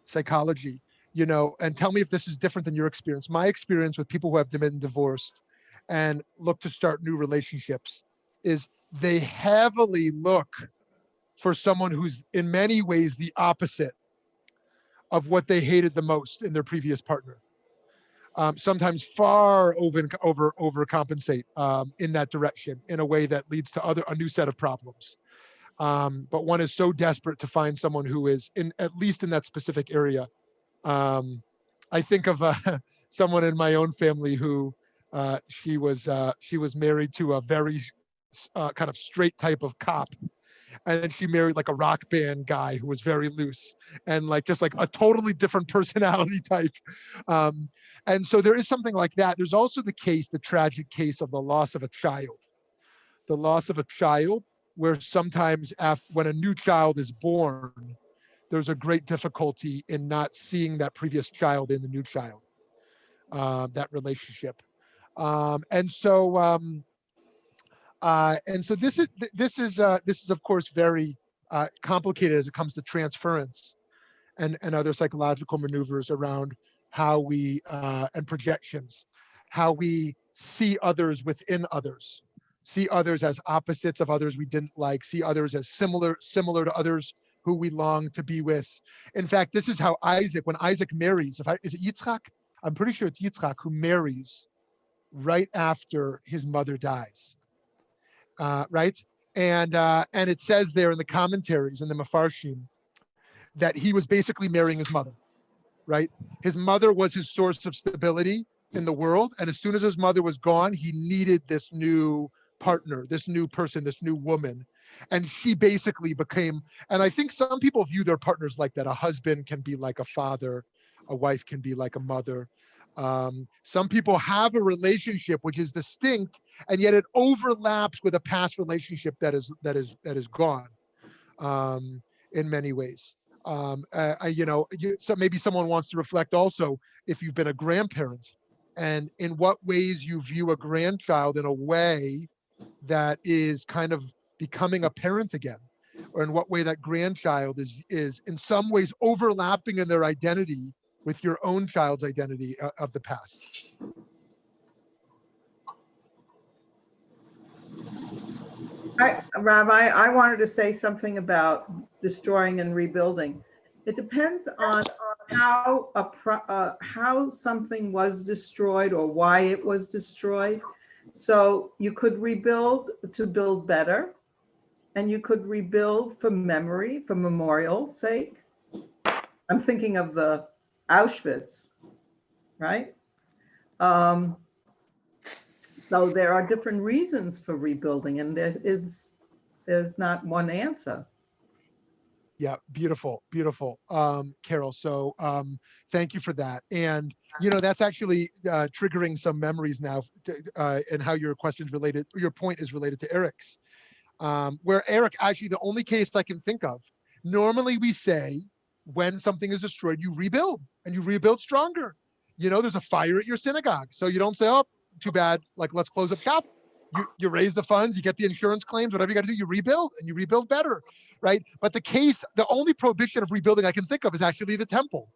A: psychology, and tell me if this is different than your experience. My experience with people who have been divorced and look to start new relationships is they heavily look for someone who's in many ways the opposite of what they hated the most in their previous partner. Sometimes far overcompensate in that direction in a way that leads to a new set of problems. but one is so desperate to find someone who is at least in that specific area. I think of someone in my own family who she was married to a very kind of straight type of cop, and then she married like a rock band guy who was very loose and like just like a totally different personality type. And so there is something like that. There's also the tragic case of the loss of a child. The loss of a child, where sometimes when a new child is born, there's a great difficulty in not seeing that previous child in the new child, that relationship. And so this is of course very complicated as it comes to transference and other psychological maneuvers around how we and projections, how we see others within others, see others as opposites of others we didn't like, see others as similar to others who we long to be with. In fact, this is how when Isaac marries, is it Yitzchak? I'm pretty sure it's Yitzchak who marries right after his mother dies, right? And it says there in the commentaries in the Mefarshim that he was basically marrying his mother, right? His mother was his source of stability in the world, and as soon as his mother was gone, he needed this new partner, this new person, this new woman, and she basically became. And I think some people view their partners like that. A husband can be like a father, a wife can be like a mother. Some people have a relationship which is distinct, and yet it overlaps with a past relationship that is gone, in many ways. So maybe someone wants to reflect also if you've been a grandparent, and in what ways you view a grandchild in a way that is kind of becoming a parent again, or in what way that grandchild is in some ways overlapping in their identity with your own child's identity of the past.
F: Rabbi, I wanted to say something about destroying and rebuilding. It depends on how something was destroyed or why it was destroyed. So you could rebuild to build better, and you could rebuild for memory, for memorial's sake. I'm thinking of the Auschwitz, right? So there are different reasons for rebuilding, and there's not one answer.
A: Yeah, beautiful, Carol. So thank you for that. And that's actually triggering some memories now, and how your point is related to Eric's, where Eric, actually the only case I can think of, normally we say when something is destroyed, you rebuild, and you rebuild stronger. There's a fire at your synagogue, so you don't say, oh, too bad, like let's close up shop. You raise the funds, you get the insurance claims, whatever you got to do, you rebuild, and you rebuild better, right? But the only prohibition of rebuilding I can think of is actually the temple.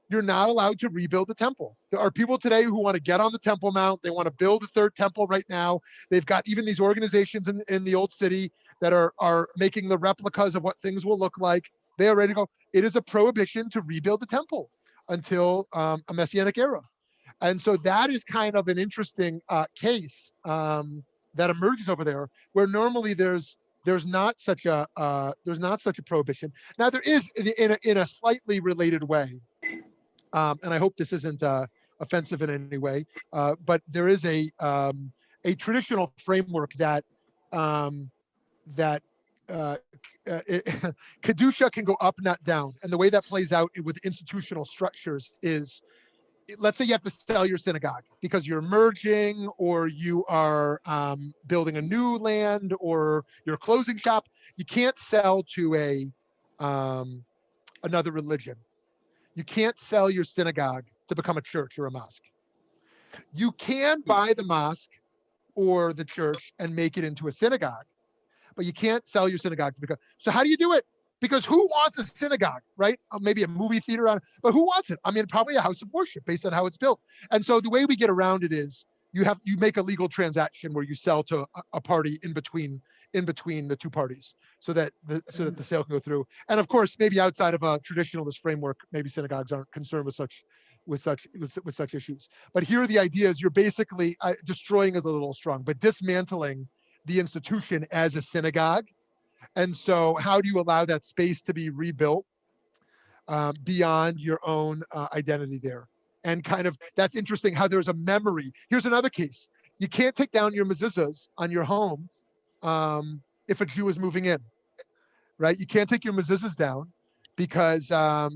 A: You're not allowed to rebuild the temple. There are people today who want to get on the Temple Mount. They want to build a third temple right now. They've got even these organizations in the old city that are making the replicas of what things will look like. They are ready to go. It is a prohibition to rebuild the temple until a Messianic era. And so that is kind of an interesting case that emerges over there, where normally there's not such a prohibition. Now there is in a slightly related way, and I hope this isn't offensive in any way, but there is a traditional framework that kedusha can go up, not down, and the way that plays out with institutional structures is, let's say you have to sell your synagogue because you're merging, or you are building a new land, or you're closing shop. You can't sell to another religion. You can't sell your synagogue to become a church or a mosque. You can buy the mosque or the church and make it into a synagogue, but you can't sell your synagogue to become. So how do you do it? Because who wants a synagogue, right? Maybe a movie theater, but who wants it? I mean, probably a house of worship based on how it's built. And so the way we get around it is you make a legal transaction where you sell to a party in between the two parties, so that the sale can go through. And of course, maybe outside of a traditionalist framework, maybe synagogues aren't concerned with such issues. But here the idea is you're basically destroying is a little strong, but dismantling the institution as a synagogue And so how do you allow that space to be rebuilt beyond your own identity there? And kind of, that's interesting how there's a memory. Here's another case. You can't take down your mezuzahs on your home if a Jew is moving in, right? You can't take your mezuzahs down because, so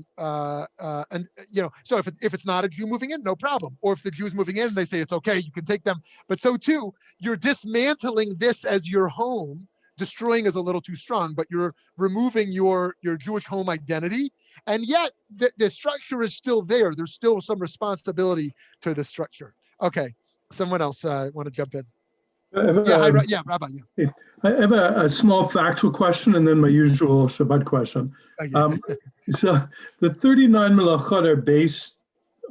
A: if it's not a Jew moving in, no problem. Or if the Jew is moving in and they say it's okay, you can take them. But so too, you're dismantling this as your home. Destroying is a little too strong, but you're removing your Jewish home identity, and yet the structure is still there. There's still some responsibility to the structure. Okay, someone else want to jump in? Rabbi. Yeah.
G: I have a small factual question and then my usual Shabbat question. So the 39 melachot are based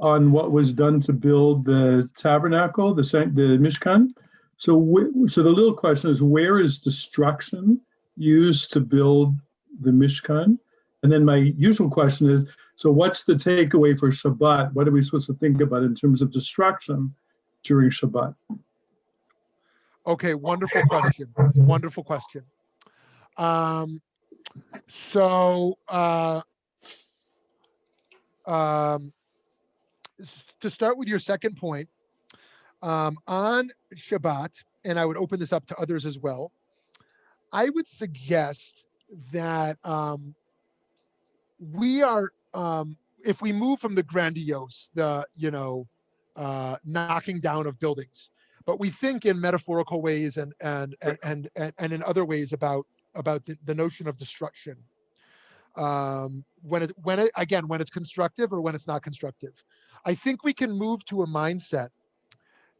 G: on what was done to build the tabernacle, the Mishkan. So the little question is, where is destruction used to build the Mishkan? And then my usual question is, so what's the takeaway for Shabbat? What are we supposed to think about in terms of destruction during Shabbat?
A: Okay, wonderful question. Wonderful question. To start with your second point, on Shabbat, and I would open this up to others as well, I would suggest that we are, if we move from the grandiose, knocking down of buildings, but we think in metaphorical ways and in other ways about the notion of destruction. When it's constructive or when it's not constructive, I think we can move to a mindset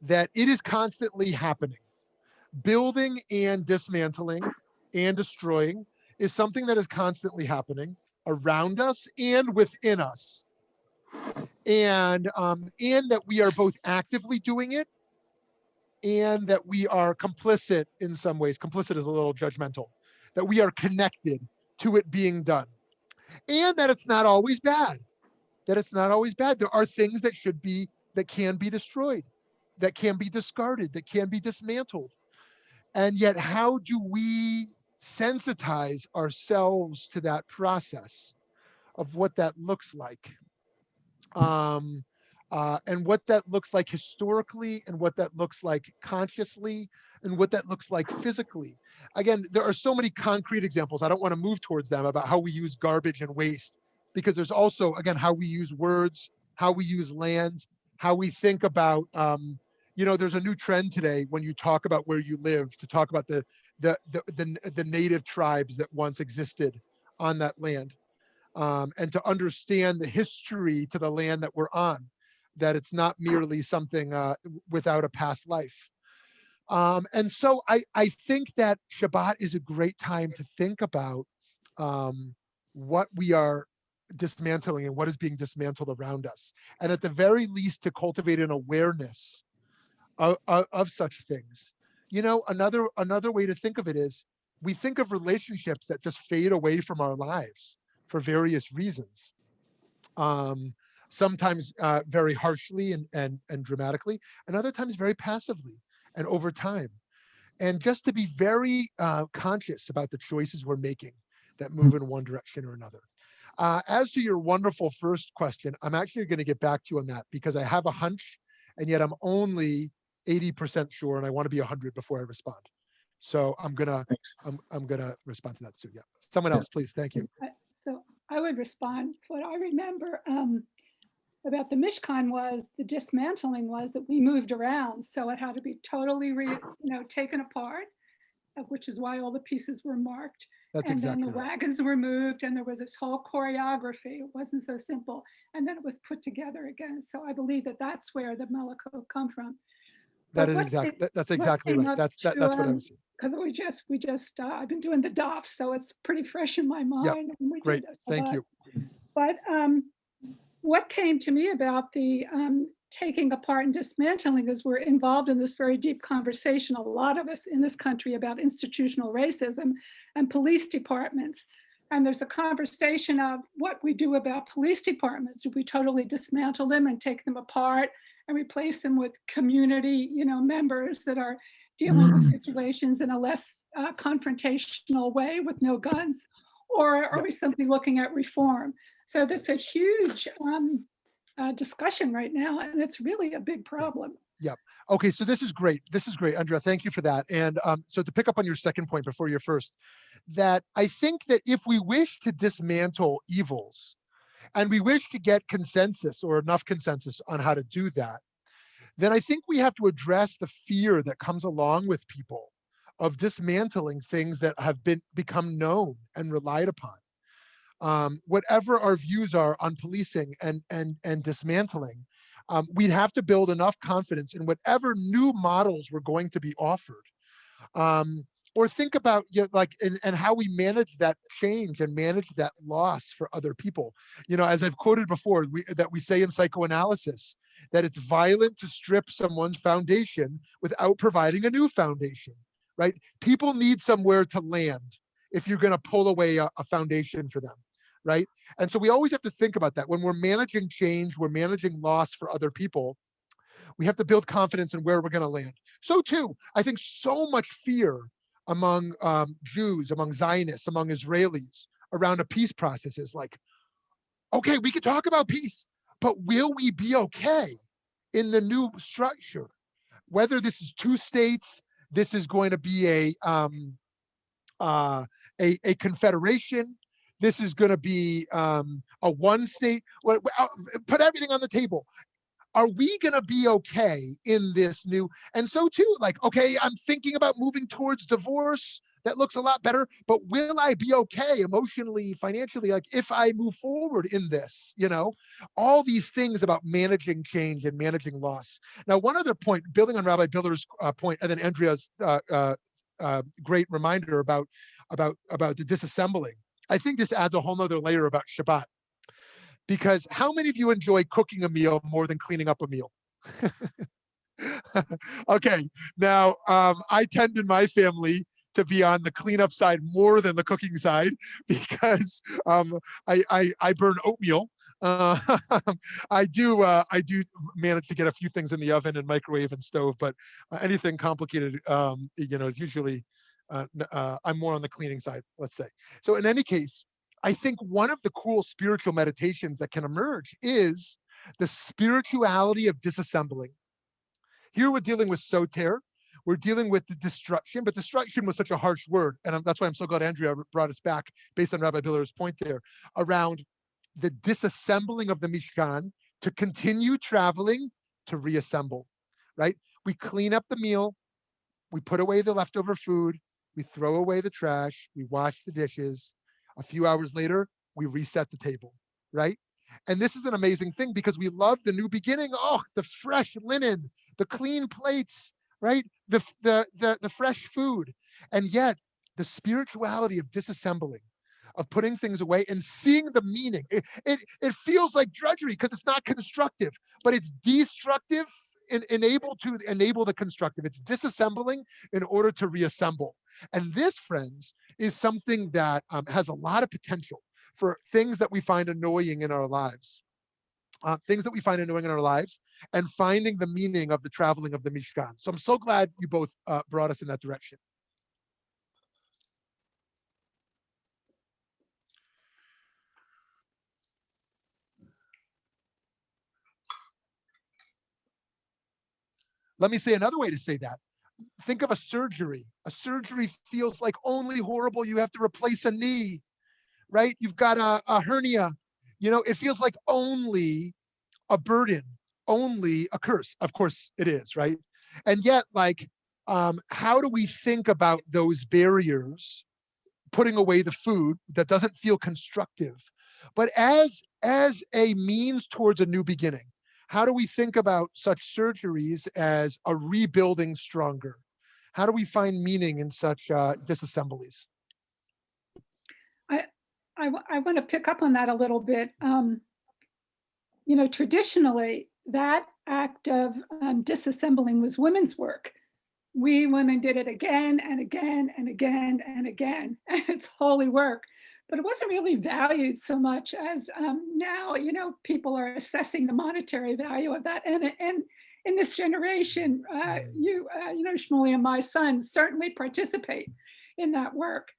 A: that it is constantly happening. Building and dismantling and destroying is something that is constantly happening around us and within us. And that we are both actively doing it and that we are complicit in some ways. Complicit is a little judgmental. That we are connected to it being done. And that it's not always bad. There are things that can be destroyed, that can be discarded, that can be dismantled. And yet, how do we sensitize ourselves to that process of what that looks like? And what that looks like historically, and what that looks like consciously, and what that looks like physically. Again, there are so many concrete examples. I don't want to move towards them about how we use garbage and waste, because there's also, again, how we use words, how we use land, how we think about, there's a new trend today when you talk about where you live to talk about the native tribes that once existed on that land, and to understand the history to the land that we're on, that it's not merely something without a past life. And so I think that Shabbat is a great time to think about what we are dismantling and what is being dismantled around us. And at the very least, to cultivate an awareness of such things. Another way to think of it is, we think of relationships that just fade away from our lives for various reasons. Sometimes very harshly and dramatically, and other times very passively and over time. And just to be very conscious about the choices we're making that move in one direction or another. As to your wonderful first question, I'm actually going to get back to you on that, because I have a hunch, and yet I'm only 80% sure, and I want to be 100 before I respond. So I'm gonna respond to that soon. Yeah. Someone else, please. Thank you.
H: So I would respond. What I remember about the Mishkan was the dismantling was that we moved around, so it had to be totally taken apart, which is why all the pieces were marked.
A: That's
H: and
A: exactly
H: then the
A: right.
H: wagons were moved, and there was this whole choreography. It wasn't so simple, and then it was put together again. So I believe that that's where the melachot come from.
A: That's exactly right. That's what I was saying.
H: Because we just I've been doing the DOF, so it's pretty fresh in my mind.
A: Yep. Great. Thank you.
H: But what came to me about the taking apart and dismantling is we're involved in this very deep conversation, a lot of us in this country, about institutional racism and police departments. And there's a conversation of what we do about police departments. Do we totally dismantle them and take them apart and replace them with community, members that are dealing with situations in a less confrontational way with no guns, or are we simply looking at reform? So there's a huge discussion right now, and it's really a big problem.
A: Yep. Okay, so this is great. This is great, Andrea. Thank you for that. And so to pick up on your second point before your first, that I think that if we wish to dismantle evils and we wish to get consensus or enough consensus on how to do that, then I think we have to address the fear that comes along with people of dismantling things that have become known and relied upon. Whatever our views are on policing and dismantling, we'd have to build enough confidence in whatever new models were going to be offered. Or think about and how we manage that change and manage that loss for other people. As I've quoted before, that we say in psychoanalysis that it's violent to strip someone's foundation without providing a new foundation, right? People need somewhere to land if you're going to pull away a foundation for them, right? And so we always have to think about that. When we're managing change, we're managing loss for other people, we have to build confidence in where we're going to land. So too, I think so much fear among Jews, among Zionists, among Israelis around a peace process is like, okay, we can talk about peace, but will we be okay in the new structure? Whether this is two states, this is going to be a confederation, this is going to be a one state. Put everything on the table. Are we going to be okay in this new? And so too, okay, I'm thinking about moving towards divorce. That looks a lot better, but will I be okay emotionally, financially, if I move forward in this, all these things about managing change and managing loss. Now, one other point, building on Rabbi Biller's point, and then Andrea's great reminder about the disassembling. I think this adds a whole nother layer about Shabbat. Because how many of you enjoy cooking a meal more than cleaning up a meal? Okay, now I tend in my family to be on the cleanup side more than the cooking side because I burn oatmeal. I do manage to get a few things in the oven and microwave and stove, but anything complicated, is usually I'm more on the cleaning side, let's say. So in any case, I think one of the cool spiritual meditations that can emerge is the spirituality of disassembling. Here we're dealing with Sotair. We're dealing with the destruction, but destruction was such a harsh word. And that's why I'm so glad Andrea brought us back based on Rabbi Biller's point there around the disassembling of the Mishkan to continue traveling to reassemble, right? We clean up the meal. We put away the leftover food. We throw away the trash. We wash the dishes. A few hours later, we reset the table, right? And this is an amazing thing because we love the new beginning. Oh, the fresh linen, the clean plates, right? The fresh food. And yet the spirituality of disassembling, of putting things away and seeing the meaning. It feels like drudgery because it's not constructive, but it's destructive and to enable the constructive. It's disassembling in order to reassemble. And this, friends, is something that has a lot of potential for things that we find annoying in our lives. Things that we find annoying in our lives and finding the meaning of the traveling of the Mishkan. So I'm so glad you both brought us in that direction. Let me say another way to say that. Think of a surgery. A surgery feels like only horrible. You have to replace a knee, right? You've got a hernia. It feels like only a burden, only a curse. Of course it is, right? And yet, how do we think about those barriers, putting away the food that doesn't feel constructive, but as a means towards a new beginning? How do we think about such surgeries as a rebuilding stronger? How do we find meaning in such disassemblies?
H: I want to pick up on that a little bit. Traditionally, that act of disassembling was women's work. We women did it again and again and again and again. It's holy work. But it wasn't really valued so much as now, people are assessing the monetary value of that. And in this generation, Shmuly and my son certainly participate in that work.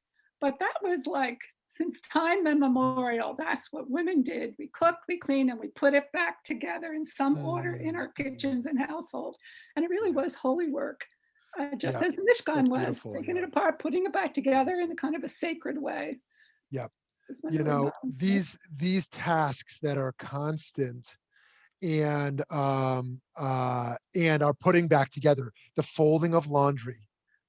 H: But that was like, since time immemorial, that's what women did. We cooked, we cleaned, and we put it back together in some order in our kitchens and household. And it really was holy work, just as the Mishkan was, taking it apart, putting it back together in a kind of a sacred way.
A: Yeah. You know, these tasks that are constant and are putting back together, the folding of laundry,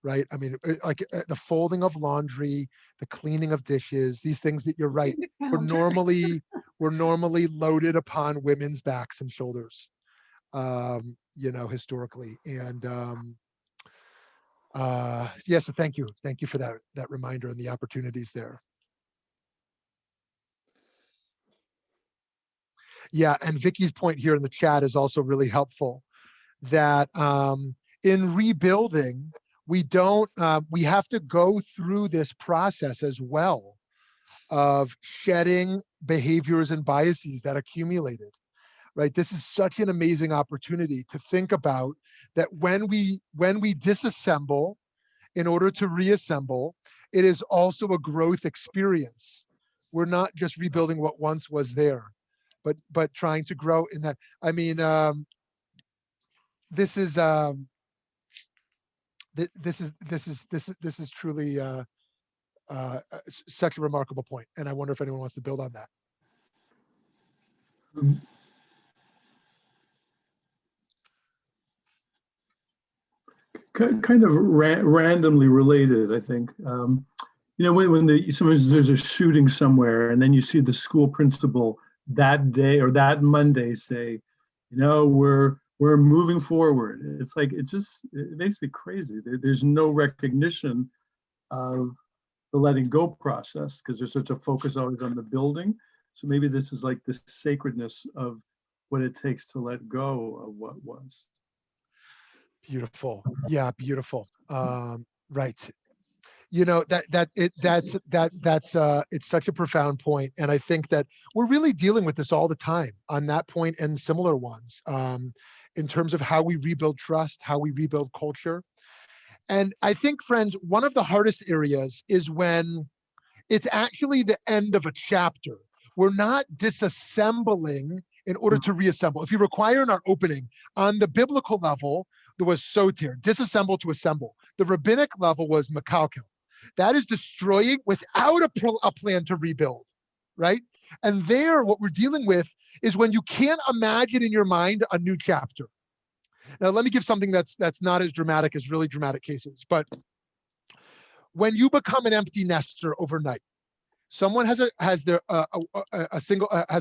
A: right? I mean, like the folding of laundry, the cleaning of dishes, these things that you're right, were normally loaded upon women's backs and shoulders, you know, historically. And yeah, so thank you for that reminder and the opportunities there. Yeah, and Vicky's point here in the chat is also really helpful, that in rebuilding, we have to go through this process as well of shedding behaviors and biases that accumulated, right? This is such an amazing opportunity to think about that when we disassemble in order to reassemble, it is also a growth experience. We're not just rebuilding what once was there, but trying to grow in that. I mean, this is truly such a remarkable point, and I wonder if anyone wants to build on that.
G: Kind of randomly related, I think. You know, when sometimes there's a shooting somewhere, and then you see the school principal that day or that Monday say, you know, we're moving forward. It's like, it makes me crazy. There's no recognition of the letting go process because there's such a focus always on the building. So maybe this is like the sacredness of what it takes to let go of what was.
A: Beautiful. Yeah, beautiful. Right. You know, it's such a profound point. And I think that we're really dealing with this all the time on that point and similar ones, in terms of how we rebuild trust, how we rebuild culture. And I think, friends, one of the hardest areas is when it's actually the end of a chapter. We're not disassembling in order to reassemble. If you require in our opening, on the biblical level, there was sotair, disassemble to assemble. The rabbinic level was mekalkel. That is destroying without a plan to rebuild, right? And there, what we're dealing with is when you can't imagine in your mind a new chapter. Now, let me give something that's not as dramatic as really dramatic cases, but when you become an empty nester overnight, someone has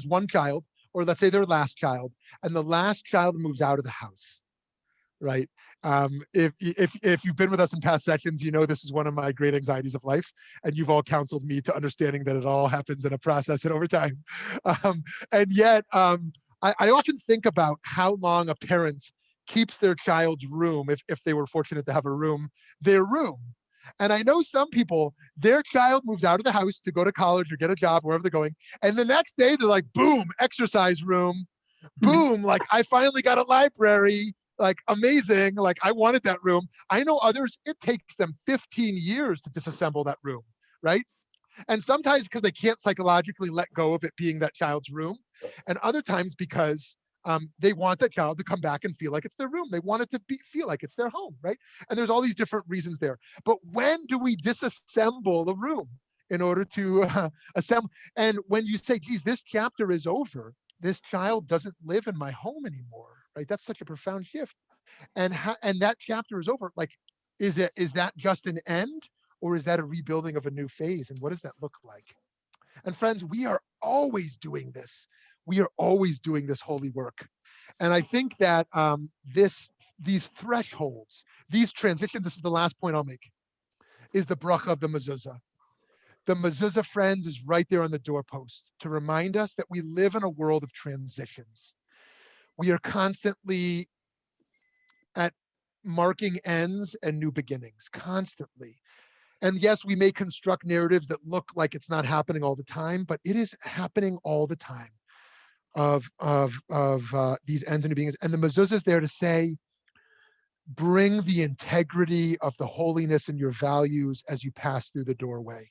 A: one child, or let's say their last child, and the last child moves out of the house, right? If you've been with us in past sessions, you know this is one of my great anxieties of life, and you've all counseled me to understanding that it all happens in a process and over time. And yet, I often think about how long a parent keeps their child's room, if they were fortunate to have a room, their room. And I know some people, their child moves out of the house to go to college or get a job, wherever they're going. And the next day they're like, boom, exercise room, boom, like I finally got a library, like amazing, like I wanted that room. I know others, it takes them 15 years to disassemble that room, right? And sometimes because they can't psychologically let go of it being that child's room. And other times because they want that child to come back and feel like it's their room. They want it to feel like it's their home, right? And there's all these different reasons there. But when do we disassemble the room in order to assemble? And when you say, geez, this chapter is over, this child doesn't live in my home anymore, right? That's such a profound shift. And that chapter is over. Like, is that just an end, or is that a rebuilding of a new phase? And what does that look like? And friends, we are always doing this. We are always doing this holy work. And I think that these thresholds, these transitions, this is the last point I'll make, is the bracha of the Mezuzah. The Mezuzah, friends, is right there on the doorpost to remind us that we live in a world of transitions. We are constantly at marking ends and new beginnings, constantly. And yes, we may construct narratives that look like it's not happening all the time, but it is happening all the time. Of these ends and new beginnings. And the Mezuzah is there to say, bring the integrity of the holiness in your values as you pass through the doorway.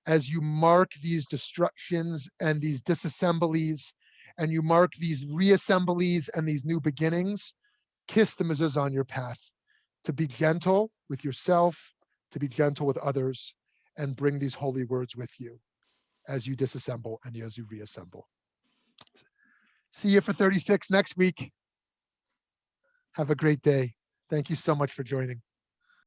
A: As you mark these destructions and these disassemblies, and you mark these reassemblies and these new beginnings, kiss the mezuzah on your path to be gentle with yourself, to be gentle with others, and bring these holy words with you as you disassemble and as you reassemble. See you for 36 next week. Have a great day. Thank you so much for joining.